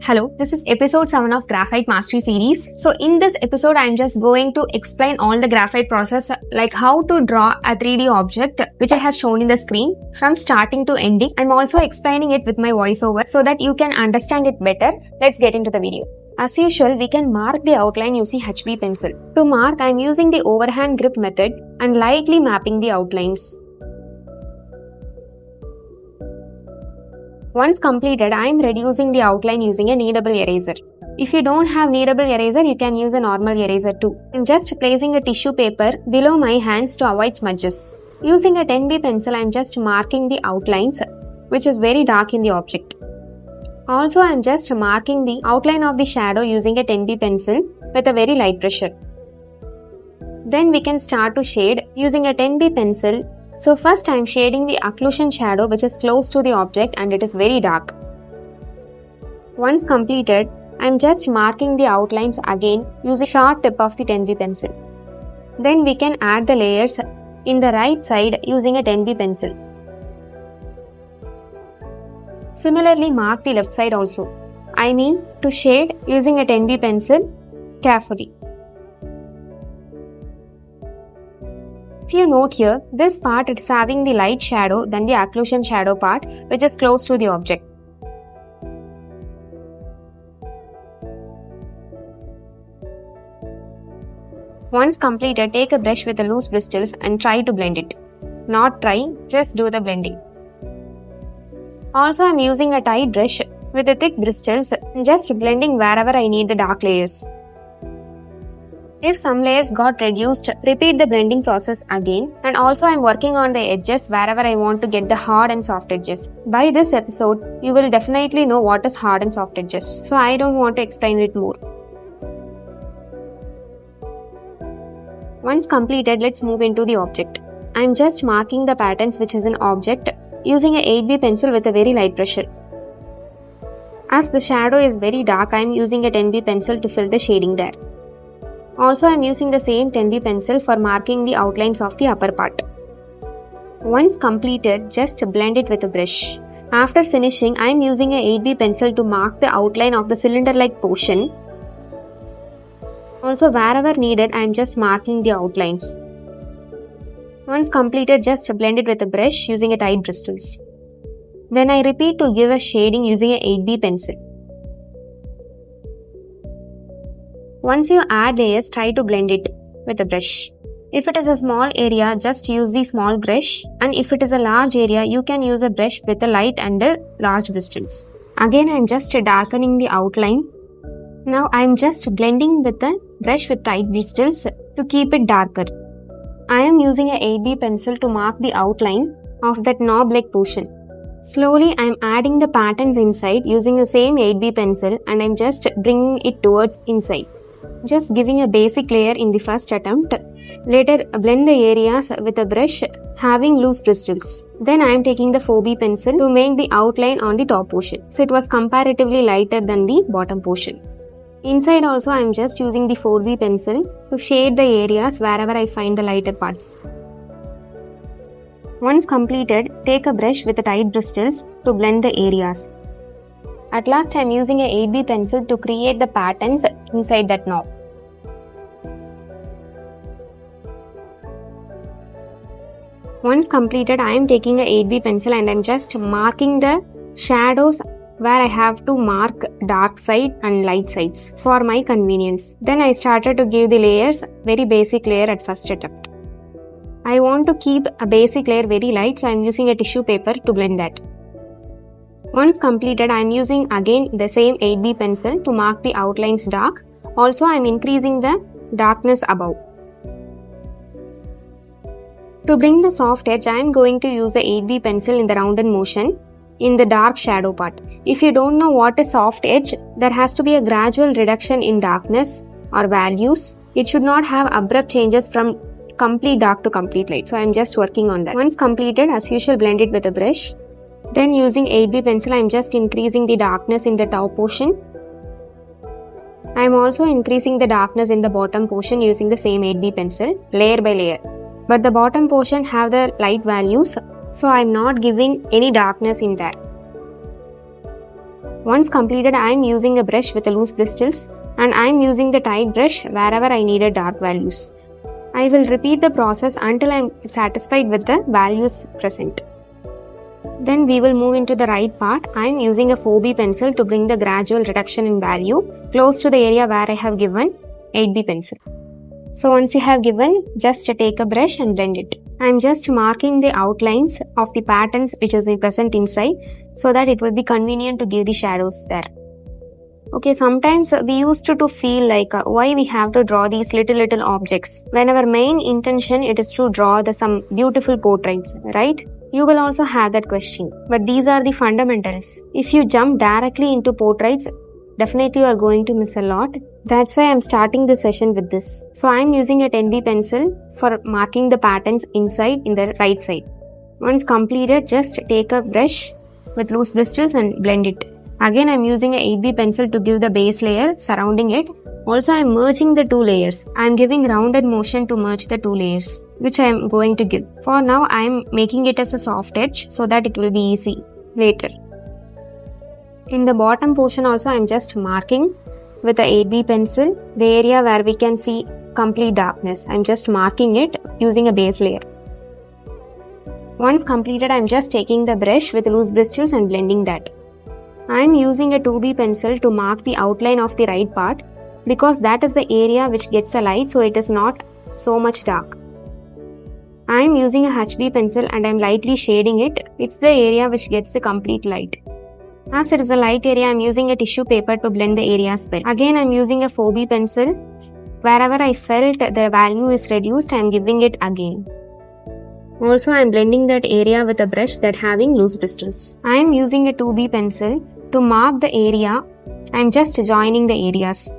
Hello, this is episode 7 of Graphite Mastery series. So in this episode, I'm just going to explain all the graphite process, like how to draw a 3D object, which I have shown in the screen from starting to ending. I'm also explaining it with my voiceover so that you can understand it better. Let's get into the video. As usual, we can mark the outline using HB pencil. To mark, I'm using the overhand grip method and lightly mapping the outlines. Once completed, I am reducing the outline using a kneadable eraser. If you don't have kneadable eraser, you can use a normal eraser too. I'm just placing a tissue paper below my hands to avoid smudges. Using a 10B pencil, I'm just marking the outlines, which is very dark in the object. Also, I'm just marking the outline of the shadow using a 10B pencil with a very light pressure. Then we can start to shade using a 10B pencil. So first I am shading the occlusion shadow which is close to the object and it is very dark. Once completed, I am just marking the outlines again using the sharp tip of the 10B pencil. Then we can add the layers in the right side using a 10B pencil. Similarly, mark the left side also. I mean to shade using a 10B pencil carefully. If you note here, this part is having the light shadow than the occlusion shadow part which is close to the object. Once completed, take a brush with the loose bristles and try to blend it. Not try, just do the blending. Also, I am using a tight brush with the thick bristles, just blending wherever I need the dark layers. If some layers got reduced, repeat the blending process again, and also I am working on the edges wherever I want to get the hard and soft edges. By this episode, you will definitely know what is hard and soft edges, so I don't want to explain it more. Once completed, let's move into the object. I am just marking the patterns which is an object using a 8B pencil with a very light pressure. As the shadow is very dark, I am using a 10B pencil to fill the shading there. Also, I am using the same 10B pencil for marking the outlines of the upper part. Once completed, just blend it with a brush. After finishing, I am using a 8B pencil to mark the outline of the cylinder-like portion. Also, wherever needed, I am just marking the outlines. Once completed, just blend it with a brush using a tight bristles. Then I repeat to give a shading using a 8B pencil. Once you add layers, try to blend it with a brush. If it is a small area, just use the small brush, and if it is a large area, you can use a brush with a light and a large bristles. Again, I am just darkening the outline. Now I am just blending with a brush with tight bristles to keep it darker. I am using a 8B pencil to mark the outline of that knob-like portion. Slowly, I am adding the patterns inside using the same 8B pencil, and I am just bringing it towards inside. Just giving a basic layer in the first attempt. Later, blend the areas with a brush having loose bristles. Then I am taking the 4B pencil to make the outline on the top portion. So it was comparatively lighter than the bottom portion. Inside also I am just using the 4B pencil to shade the areas wherever I find the lighter parts. Once completed, take a brush with the tight bristles to blend the areas. At last, I am using a 8B pencil to create the patterns inside that knob. Once completed, I am taking a 8B pencil and I am just marking the shadows where I have to mark dark side and light sides for my convenience. Then I started to give the layers, very basic layer at first attempt. I want to keep a basic layer very light, so I am using a tissue paper to blend that. Once completed, I am using again the same 8B pencil to mark the outlines dark. Also, I am increasing the darkness above. To bring the soft edge, I am going to use the 8B pencil in the rounded motion in the dark shadow part. If you don't know what is soft edge, there has to be a gradual reduction in darkness or values. It should not have abrupt changes from complete dark to complete light. So I am just working on that. Once completed, as usual, blend it with a brush. Then using 8B pencil, I am just increasing the darkness in the top portion. I am also increasing the darkness in the bottom portion using the same 8B pencil, layer by layer. But the bottom portion have the light values, so I am not giving any darkness in there. Once completed, I am using a brush with the loose bristles and I am using the tight brush wherever I needed dark values. I will repeat the process until I am satisfied with the values present. Then we will move into the right part. I am using a 4B pencil to bring the gradual reduction in value close to the area where I have given 8B pencil. So once you have given, just take a brush and blend it. I am just marking the outlines of the patterns which is present inside so that it will be convenient to give the shadows there. Okay, sometimes we used to feel like why we have to draw these little objects when our main intention it is to draw some beautiful portraits, right? You will also have that question. But these are the fundamentals. If you jump directly into portraits, definitely you are going to miss a lot. That's why I'm starting the session with this. So I'm using a 10B pencil for marking the patterns inside in the right side. Once completed, just take a brush with loose bristles and blend it. Again, I'm using a 8B pencil to give the base layer surrounding it. Also, I'm merging the two layers. I'm giving rounded motion to merge the two layers, which I'm going to give. For now, I'm making it as a soft edge so that it will be easy later. In the bottom portion also, I'm just marking with the 8B pencil the area where we can see complete darkness. I'm just marking it using a base layer. Once completed, I'm just taking the brush with loose bristles and blending that. I'm using a 2B pencil to mark the outline of the right part because that is the area which gets the light, so it is not so much dark. I'm using a HB pencil and I'm lightly shading it. It's the area which gets the complete light. As it is a light area, I'm using a tissue paper to blend the areas well. Again, I'm using a 4B pencil. Wherever I felt the value is reduced, I'm giving it again. Also, I'm blending that area with a brush that having loose bristles. I'm using a 2B pencil to mark the area. I'm just joining the areas.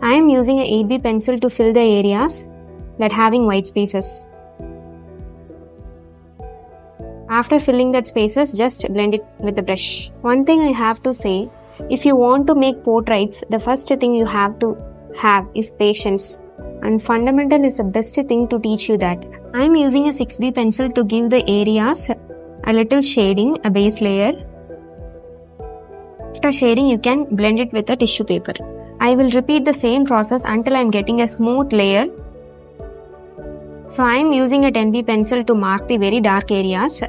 I'm using a 8B pencil to fill the areas that having white spaces. After filling that spaces, just blend it with the brush. One thing I have to say, if you want to make portraits, the first thing you have to have is patience. And fundamental is the best thing to teach you that. I am using a 6B pencil to give the areas a little shading, a base layer. After shading, you can blend it with a tissue paper. I will repeat the same process until I am getting a smooth layer. So I am using a 10B pencil to mark the very dark areas.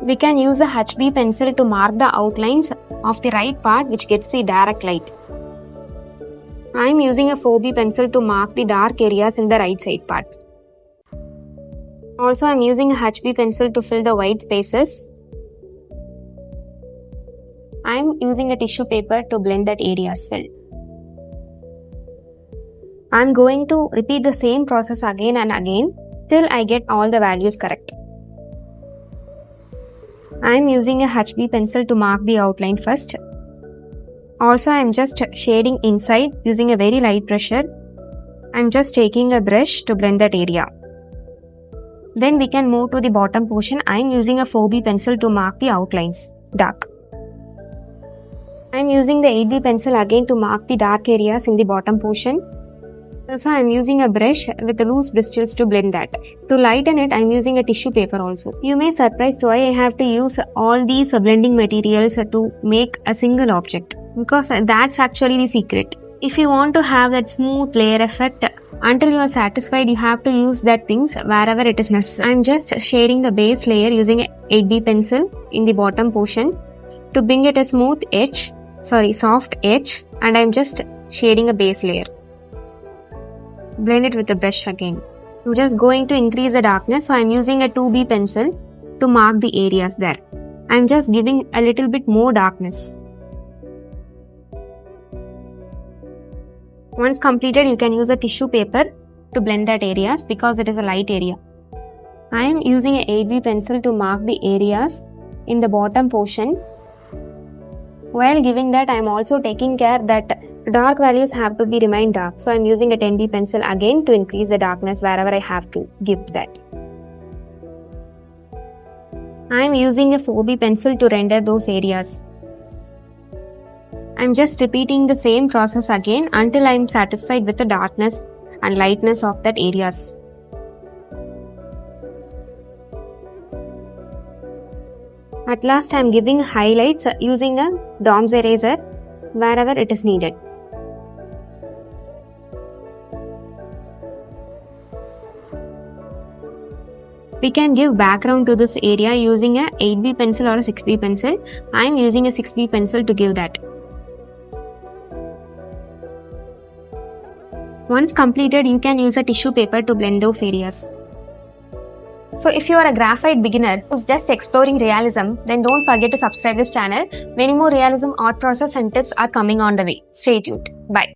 We can use a HB pencil to mark the outlines of the right part which gets the direct light. I am using a 4B pencil to mark the dark areas in the right side part. Also, I am using a HB pencil to fill the white spaces. I am using a tissue paper to blend that area as well. I am going to repeat the same process again and again till I get all the values correct. I am using a HB pencil to mark the outline first. Also, I am just shading inside using a very light pressure. I am just taking a brush to blend that area. Then we can move to the bottom portion. I am using a 4B pencil to mark the outlines, dark. I am using the 8B pencil again to mark the dark areas in the bottom portion. Also, I am using a brush with the loose bristles to blend that. To lighten it, I am using a tissue paper also. You may be surprised why I have to use all these blending materials to make a single object. Because that's actually the secret. If you want to have that smooth layer effect, until you are satisfied, you have to use that things wherever it is necessary. I am just shading the base layer using a 8B pencil in the bottom portion to bring it a soft edge, and I am just shading a base layer. Blend it with the brush again. I'm just going to increase the darkness, so I am using a 2B pencil to mark the areas there. I am just giving a little bit more darkness. Once completed, you can use a tissue paper to blend that areas because it is a light area. I am using a 8B pencil to mark the areas in the bottom portion. While giving that, I am also taking care that dark values have to be remain dark. So I am using a 10B pencil again to increase the darkness wherever I have to give that. I am using a 4B pencil to render those areas. I am just repeating the same process again until I am satisfied with the darkness and lightness of that areas. At last I am giving highlights using a DOMS eraser wherever it is needed. We can give background to this area using a 8B pencil or a 6B pencil. I am using a 6B pencil to give that. Once completed, you can use a tissue paper to blend those areas. So if you are a graphite beginner who's just exploring realism, then don't forget to subscribe this channel. Many more realism art process and tips are coming on the way. Stay tuned. Bye.